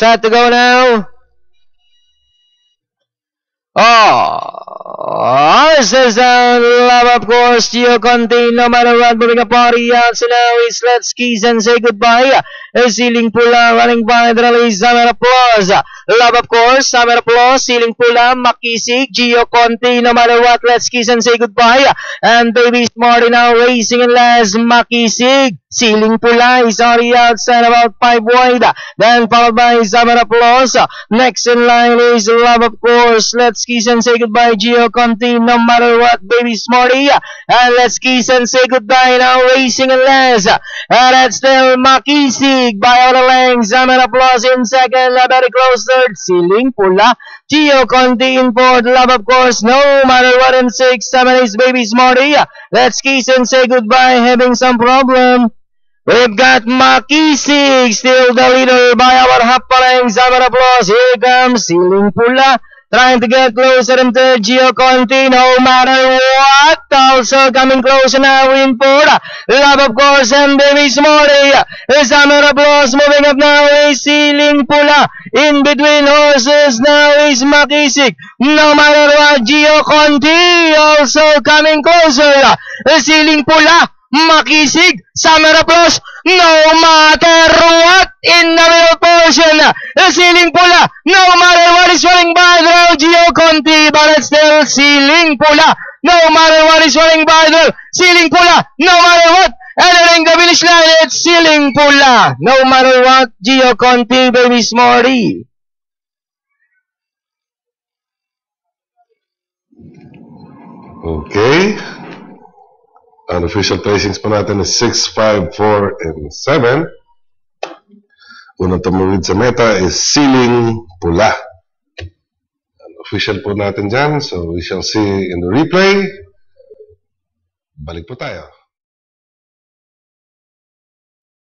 Set to go now. Oh, this is love, of course. Gio Conti, no matter what, moving a party out. So now is let's kiss and say goodbye. Ceiling Pula running by the release. Summer applause. Love, of course. Summer applause. Ceiling Pula, Makisig, Gio Conti, no matter what, let's kiss and say goodbye. And Baby Smarty now racing in last. Makisig. Ceiling Pula is already outside, about 5 wide. Then followed by Summer applause. Next in line is Love, of course. Let's kiss and say goodbye, Gio Conti, no matter what, Baby Smarty. And let's kiss and say goodbye now, racing in last. And that's still Makisig by out of length. Summer applause in second, very close third. Ceiling Pula. Gio Conti in fourth. Love, of course, no matter what in 6. 7 is Baby Smarty. Let's kiss and say goodbye, having some problem. We've got Makisig, still the leader by our half length. Summer applause. Here comes Ceiling Pula, trying to get closer in third. Gio Conti, no matter what, also coming closer now in fourth. Love, of course, and Baby Smarty. Summer applause moving up now is Ceiling Pula. In between horses now is Makisig. No matter what, Gio Conti also coming closer. Ceiling Pula, Makisig, Summer applause, no matter what, in the middle portion. Ceiling Pula, no matter what, is running by the Gio Conti, but it's still Ceiling Pula. No matter what, is running by the Ceiling Pula. No matter what, entering the finish line, it's Ceiling Pula. No matter what, Gio Conti, Baby Smarty. Okay. Ang official placings po natin is 6, 5, 4, and 7. Unang tumawid sa meta is Ceiling Pula. Ang official po natin dyan. So we shall see in the replay. Balik po tayo.